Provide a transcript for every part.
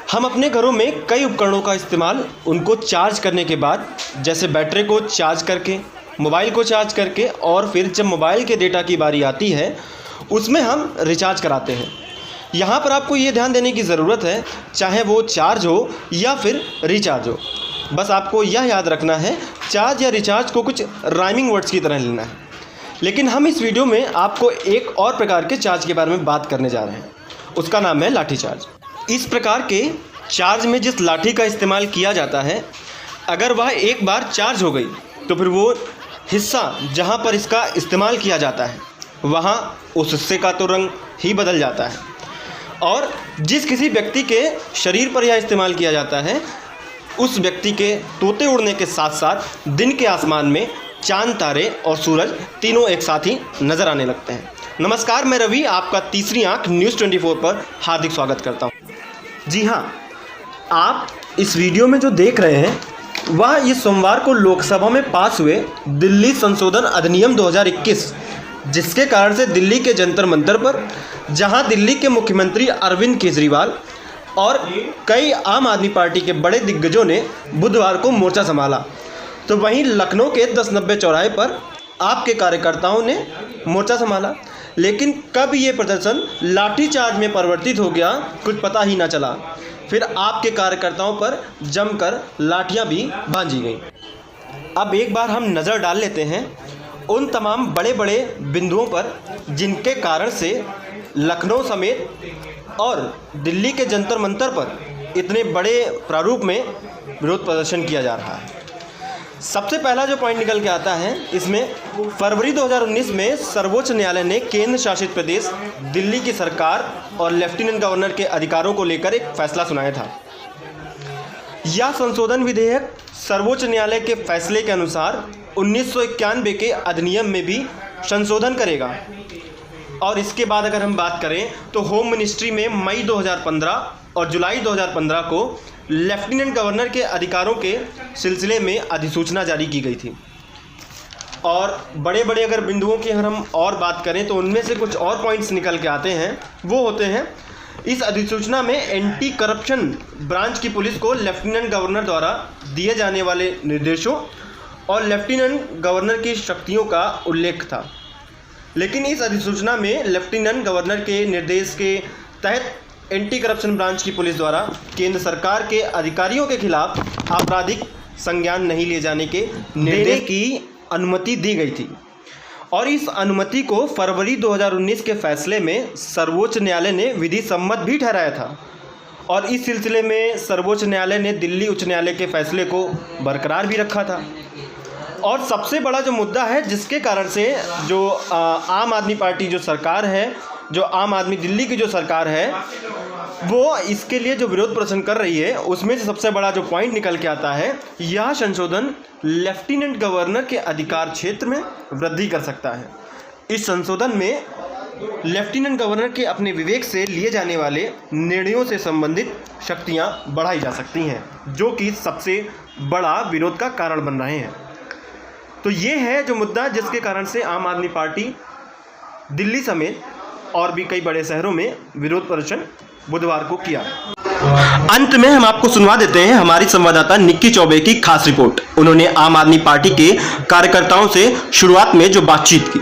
हम अपने घरों में कई उपकरणों का इस्तेमाल उनको चार्ज करने के बाद, जैसे बैटरी को चार्ज करके, मोबाइल को चार्ज करके, और फिर जब मोबाइल के डेटा की बारी आती है उसमें हम रिचार्ज कराते हैं। यहाँ पर आपको ये ध्यान देने की ज़रूरत है, चाहे वो चार्ज हो या फिर रिचार्ज हो, बस आपको यह याद रखना है चार्ज या रिचार्ज को कुछ राइमिंग वर्ड्स की तरह लेना है। लेकिन हम इस वीडियो में आपको एक और प्रकार के चार्ज के बारे में बात करने जा रहे हैं, उसका नाम है लाठी चार्ज। इस प्रकार के चार्ज में जिस लाठी का इस्तेमाल किया जाता है, अगर वह एक बार चार्ज हो गई तो फिर वो हिस्सा जहाँ पर इसका इस्तेमाल किया जाता है वहाँ उस हिस्से का तो रंग ही बदल जाता है, और जिस किसी व्यक्ति के शरीर पर यह इस्तेमाल किया जाता है उस व्यक्ति के तोते उड़ने के साथ साथ दिन के आसमान में चांद, तारे और सूरज तीनों एक साथ ही नज़र आने लगते हैं। नमस्कार, मैं रवि आपका तीसरी आंख न्यूज़ 24 पर हार्दिक स्वागत करता हूं। जी हां, आप इस वीडियो में जो देख रहे हैं वह इस सोमवार को लोकसभा में पास हुए दिल्ली संशोधन अधिनियम 2021, जिसके कारण से दिल्ली के जंतर मंतर पर, जहां दिल्ली के मुख्यमंत्री अरविंद केजरीवाल और कई आम आदमी पार्टी के बड़े दिग्गजों ने बुधवार को मोर्चा संभाला, तो वहीं लखनऊ के 1090 चौराहे पर आपके कार्यकर्ताओं ने मोर्चा संभाला। लेकिन कब ये प्रदर्शन लाठीचार्ज में परिवर्तित हो गया कुछ पता ही ना चला। फिर आपके कार्यकर्ताओं पर जमकर लाठियां भी भांजी गईं। अब एक बार हम नज़र डाल लेते हैं उन तमाम बड़े बड़े बिंदुओं पर जिनके कारण से लखनऊ समेत और दिल्ली के जंतर मंतर पर इतने बड़े प्रारूप में विरोध प्रदर्शन किया जा रहा है। सबसे पहला जो पॉइंट निकल के आता है, इसमें फरवरी 2019 में सर्वोच्च न्यायालय ने केंद्र शासित प्रदेश दिल्ली की सरकार और लेफ्टिनेंट गवर्नर के अधिकारों को लेकर एक फैसला सुनाया था। यह संशोधन विधेयक सर्वोच्च न्यायालय के फैसले के अनुसार 1991 के अधिनियम में भी संशोधन करेगा। और इसके बाद अगर हम बात करें तो होम मिनिस्ट्री में मई 2015 और जुलाई 2015 को लेफ्टिनेंट गवर्नर के अधिकारों के सिलसिले में अधिसूचना जारी की गई थी। और बड़े बड़े अगर बिंदुओं की अगर हम और बात करें तो उनमें से कुछ और पॉइंट्स निकल के आते हैं। वो होते हैं, इस अधिसूचना में एंटी करप्शन ब्रांच की पुलिस को लेफ्टिनेंट गवर्नर द्वारा दिए जाने वाले निर्देशों और लेफ्टिनेंट गवर्नर की शक्तियों का उल्लेख था। लेकिन इस अधिसूचना में लेफ्टिनेंट गवर्नर के निर्देश के तहत एंटी करप्शन ब्रांच की पुलिस द्वारा केंद्र सरकार के अधिकारियों के खिलाफ आपराधिक संज्ञान नहीं लिए जाने के निर्देश की अनुमति दी गई थी। और इस अनुमति को फरवरी 2019 के फैसले में सर्वोच्च न्यायालय ने विधि सम्मत भी ठहराया था। और इस सिलसिले में सर्वोच्च न्यायालय ने दिल्ली उच्च न्यायालय के फैसले को बरकरार भी रखा था। और सबसे बड़ा जो मुद्दा है जिसके कारण से जो आम आदमी पार्टी जो सरकार है, जो आम आदमी दिल्ली की जो सरकार है, वो इसके लिए जो विरोध प्रदर्शन कर रही है, उसमें से सबसे बड़ा जो पॉइंट निकल के आता है, यह संशोधन लेफ्टिनेंट गवर्नर के अधिकार क्षेत्र में वृद्धि कर सकता है। इस संशोधन में लेफ्टिनेंट गवर्नर के अपने विवेक से लिए जाने वाले निर्णयों से संबंधित शक्तियां बढ़ाई जा सकती हैं, जो कि सबसे बड़ा विरोध का कारण बन रहे हैं। तो ये है जो मुद्दा जिसके कारण से आम आदमी पार्टी दिल्ली समेत और भी कई बड़े शहरों में विरोध प्रदर्शन बुधवार को किया। अंत में हम आपको सुनवा देते हैं हमारी संवाददाता निक्की चौबे की खास रिपोर्ट। उन्होंने आम आदमी पार्टी के कार्यकर्ताओं से शुरुआत में जो बातचीत की,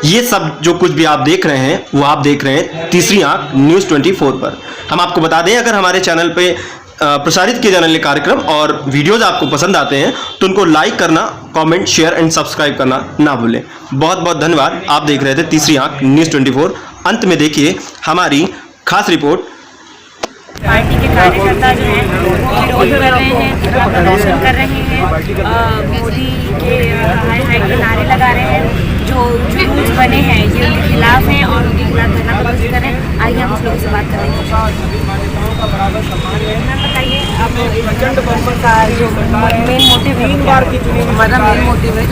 ये सब जो कुछ भी आप देख रहे हैं वो आप देख रहे हैं तीसरी आंख न्यूज़ 24 पर। हम आपको बता दें, अगर हमारे चैनल पे प्रसारित किए जाने वाले कार्यक्रम और वीडियोज़ आपको पसंद आते हैं तो उनको लाइक करना, कमेंट, शेयर एंड सब्सक्राइब करना ना भूलें। बहुत बहुत धन्यवाद। आप देख रहे थे तीसरी आंख न्यूज़ 24। अंत में देखिए हमारी खास रिपोर्ट। पार्टी के कार्यकर्ता जो हैं वो विरोध कर रहे हैं, प्रदर्शन कर रहे हैं, मोदी के हाय हाय के नारे लगा रहे हैं। जो रूल्स बने हैं ये उनके खिलाफ हैं और उनके खिलाफ धरना प्रदर्शन कर रहे हैं। आइए हम उस लोगों से बात करेंगे। बताइए, अब प्रचंड बहुमत का जो मेन मोटिव है, हमारा मेन मोटिव है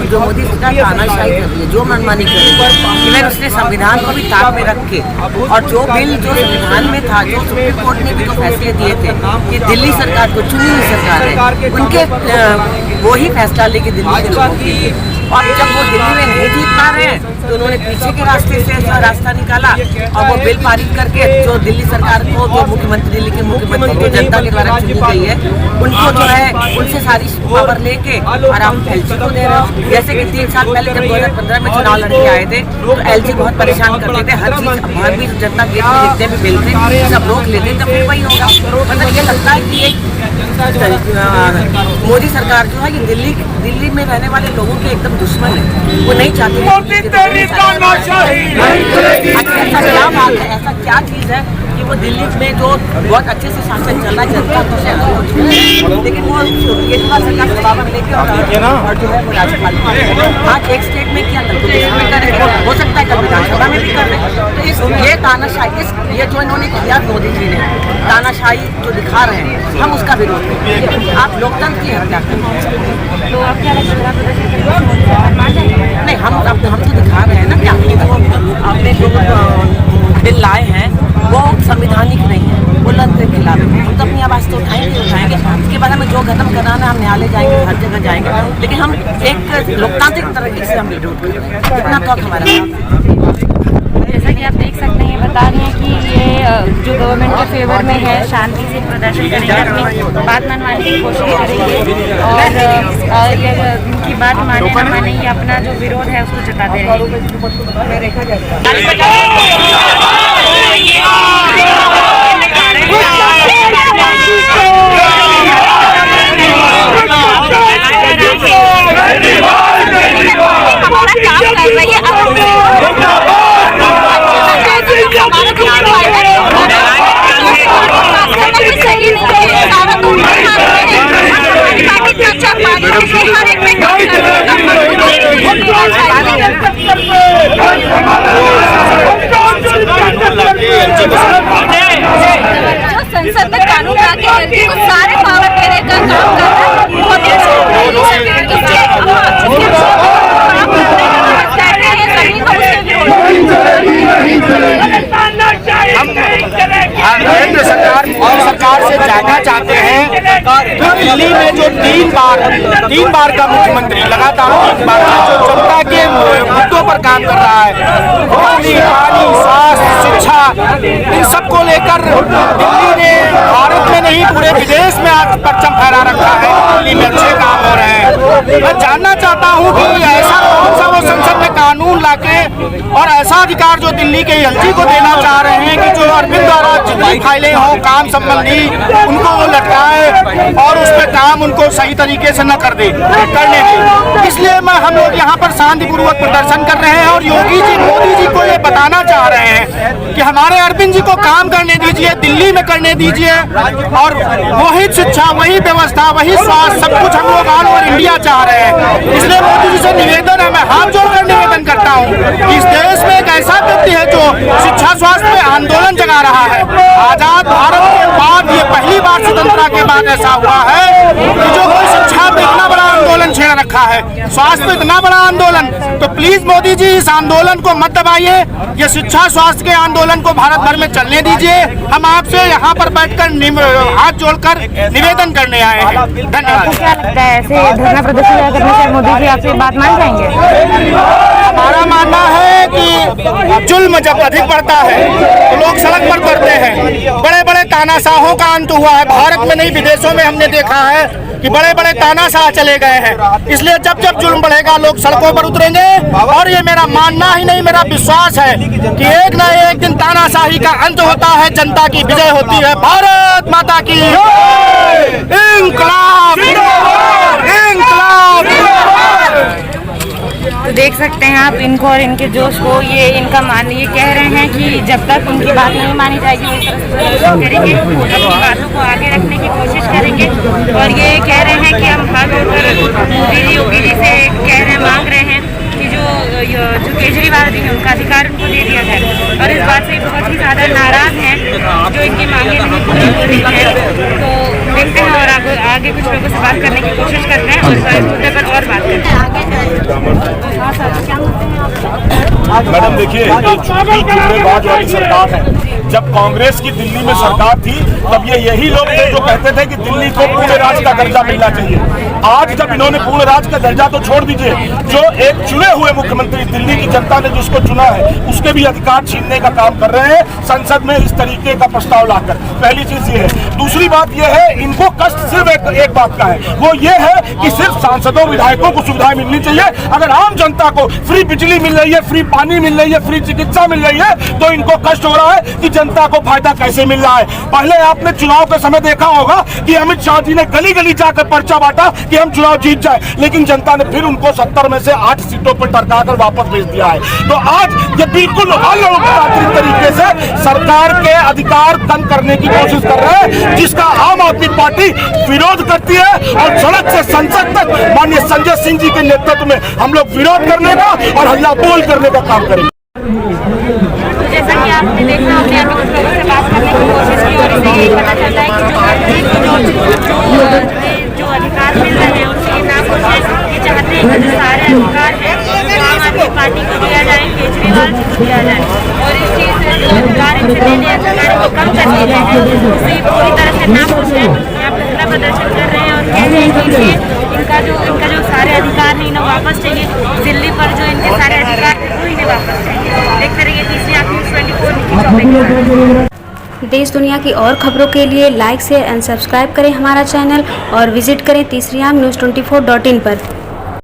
जो मोदी सरकार तानाशाही कर रही है, जो मनमानी कर रही है। इवन उसने संविधान को भी ताक में रख के, और जो बिल जो संविधान में था, जो सुप्रीम कोर्ट ने भी तो फैसले दिए थे कि दिल्ली सरकार को चुनी हुई सरकार है, उनके वो ही फैसला लेके दिल्ली के लोगों के लिए और जब वो दिल्ली में नहीं जीत पा रहे हैं तो उन्होंने पीछे के रास्ते से जो रास्ता निकाला और वो बिल पारित करके जो दिल्ली सरकार को, जो मुख्यमंत्री, दिल्ली के मुख्यमंत्री जो जनता के द्वारा चुनी गई है, उनको जो है उनसे सारी पावर लेके और आप एलजी को दे रहे हो। जैसे कि 3 साल पहले जब 2015 में चुनाव लड़के आए थे तो एलजी बहुत परेशान करते थे, हर चीज वहाँ भी जनता गेट में जितने भी बिल थे सब रोक लेते, तो फिर वही होगा। मतलब ये लगता है कि एक मोदी सरकार जो है ये दिल्ली में रहने वाले लोगों के एकदम दुश्मन है। वो नहीं चाहते। ऐसा क्या बात है, ऐसा क्या चीज़ है कि वो दिल्ली में जो बहुत अच्छे से शासन चल रहा है, जनता खुश है, लेकिन वो केजरीवाल सरकार से पावर लेके और जो है वो राज्यपाल आज एक स्टेट में किया, कल प्रदेश में करेंगे, हो सकता है कल विधानसभा में भी कर रहे। तो ये तानाशाही, ये जो इन्होंने किया मोदी जी ने, तानाशाही जो दिखा रहे हैं, हम उसका विरोध करें। आप लोकतंत्र की हत्या करें। तो अब क्या नहीं, हम तो दिखा रहे हैं ना कि आपने जो बिल लाए हैं वो संविधानिक नहीं है, वो लोकतंत्र के खिलाफ है। हम तो अपनी आवाज़ तो उठाएंगे। उसके बाद हमें जो खत्म कराना है हम न्यायालय जाएंगे, हर जगह जाएंगे, लेकिन हम एक लोकतांत्रिक तरीके से हम विरोध करेंगे। इतना तो हमारा। जैसा कि आप देख सकते हैं, बता रहे हैं कि ये जो गवर्नमेंट के फेवर में है, शांति से प्रदर्शन करेंगे, अपनी बात मनवाने की कोशिश करेंगे और ये उनकी बात माने ना माने, ये अपना जो विरोध है उसको जताते रहेंगे। संसद में कानून लाके एलजी को सारे पावर देने का काम कर रहा है। बहुत केंद्र सरकार से जानना चाहते हैं कि दिल्ली में जो तीन बार का मुख्यमंत्री लगातार 3 बार जो जनता के मुद्दों पर काम कर रहा है, बिजली, पानी, स्वास्थ्य, शिक्षा, इन सबको लेकर दिल्ली ने भारत में नहीं पूरे विदेश में आज परचम फहरा रखा है। दिल्ली में अच्छे काम हो रहे हैं। मैं जानना चाहता हूँ कि ऐसा कौन सा वो संसद में कानून लाके और ऐसा अधिकार जो दिल्ली के एलजी को देना चाह रहे हैं कि जो अरविंद द्वारा जितनी फाइलें हों काम संबंधी उनको वो लटकाए और उस पर काम उनको सही तरीके से न करने दे। इसलिए हम लोग यहाँ पर शांतिपूर्वक प्रदर्शन कर रहे हैं और योगी जी, मोदी जी को ये बताना चाह रहे हैं कि हमारे अरविंद जी को काम करने दीजिए, दिल्ली में करने दीजिए और वही शिक्षा, वही व्यवस्था, वही स्वास्थ्य, सब कुछ हम लोग ऑल ओवर इंडिया चाह रहे हैं। इसलिए मोदी जी से निवेदन है, मैं हाथ जोड़कर निवेदन करता हूँ कि इस देश में एक ऐसा व्यक्ति है जो शिक्षा स्वास्थ्य में आंदोलन जगा रहा है। आजाद भारत के बाद ये पहली बार स्वतंत्रता के बाद ऐसा हुआ है कि जो कोई शिक्षा पे इतना बड़ा आंदोलन छेड़ रखा है, स्वास्थ्य पे इतना बड़ा आंदोलन, तो प्लीज मोदी जी इस आंदोलन को मत दबाइए। ये शिक्षा स्वास्थ्य के आंदोलन को भारत भर में चलने दीजिए। हम आपसे यहाँ पर बैठकर हाथ जोड़कर निवेदन करने आए हैं। धन्यवाद। क्या लगता है, ऐसे धरना प्रदर्शन करने से मोदी जी आपसे बात मान जाएंगे? हमारा मानना है कि जुल्म जब अधिक बढ़ता है तो लोग सड़क पर उतरते हैं। बड़े बड़े तानाशाहों का अंत हुआ है, भारत में नहीं विदेशों में हमने देखा है कि बड़े बड़े तानाशाह चले गए हैं। इसलिए जब जब जुल्म बढ़ेगा लोग सड़कों पर उतरेंगे और ये मेरा मानना ही नहीं, मेरा विश्वास है कि एक न एक दिन तानाशाही का अंत होता है, जनता की विजय होती है। भारत माता की इंकलाब, इंकलाब। तो देख सकते हैं आप इनको और इनके जोश को। ये कह रहे हैं कि जब तक उनकी बात नहीं मानी जाएगी वो इस तरह से प्रदर्शन करेंगे, अपनी बातों को आगे रखने की कोशिश करेंगे। और ये कह रहे हैं कि हम हाथ जोड़कर मोदी जी, योगी जी से मांग रहे हैं कि जो केजरीवाल जी हैं उनका अधिकार उनको दे दिया जाए। और इस बात से बहुत ही ज़्यादा नाराज़ हैं, जो इनकी मांगे नहीं पूरी हो रही है। तो देखते हैं और आगे कुछ लोगों से बात करने की कोशिश करते हैं और इस मुद्दे पर और बात करते हैं। हाँ सर, क्या मुद्दे हैं आपके? मैडम देखिए, ये झूठी जुमलेबाज वाली सरकार है। जब कांग्रेस की दिल्ली में सरकार थी तब यही लोग थे जो कहते थे कि दिल्ली को पूर्ण राज्य का दर्जा मिलना चाहिए। आज जब इन्होंने पूर्ण राज्य का दर्जा तो छोड़ दीजिए, जो एक चुने हुए मुख्यमंत्री दिल्ली की जनता ने जिसको चुना है उसके भी अधिकार छीनने का काम कर रहे हैं संसद में इस तरीके का प्रस्ताव लाकर। पहली चीज ये है। दूसरी बात ये है, इनको कष्ट सिर्फ एक बात का है, वो ये है कि सिर्फ सांसदों विधायकों को सुविधाएं मिलनी चाहिए। अगर आम जनता को फ्री बिजली मिल रही है, फ्री पानी मिल रही है, फ्री चिकित्सा मिल रही है तो इनको कष्ट हो रहा है कि जनता को फायदा कैसे मिल रहा है। पहले आपने चुनाव के समय देखा होगा कि अमित शाह जी ने गली गली जाकर पर्चा बांटा कि हम चुनाव जीत जाए, लेकिन जनता ने फिर उनको 70 में से 8 सीटों पर टरकाकर वापस भेज दिया है। तो आज ये बिल्कुल अलोकतांत्रिक तरीके से सरकार के अधिकार कम करने की कोशिश कर रहे हैं, जिसका आम आदमी पार्टी विरोध करती है और सड़क से संसद तक माननीय संजय सिंह जी के नेतृत्व में हम लोग विरोध करने का और हल्ला बोल करने का काम करेंगे। तो जैसा कि आपने देखा, हमने अभी कुछ लोगों से बात करने की कोशिश की और इससे यही पता चलता है कि जो अधिकार मिल रहे हैं उसकी नाखुश है। ये चाहते हैं कि जो सारे अधिकार हैं वो आम आदमी पार्टी को दिया जाए, केजरीवाल जी को दिया जाए और इस चीज़ से जो अधिकार इनसे लेने अधिकार को कम कर दिए गए हैं उससे पूरी तरह से नाखुश है। यहाँ पर धरना प्रदर्शन कर रहे हैं और कह रहे हैं कि इनका जो सारे अधिकार नहीं ना वापस चाहिए। दिल्ली पर जो इनके सारे अधिकार थे वो इन्हें वापस चाहिए। देखते रहिए तीसरी आंख न्यूज़ 24। देश दुनिया की और खबरों के लिए लाइक शेयर एंड सब्सक्राइब करें हमारा चैनल और विजिट करें तीसरी आंख न्यूज़ 24.in पर।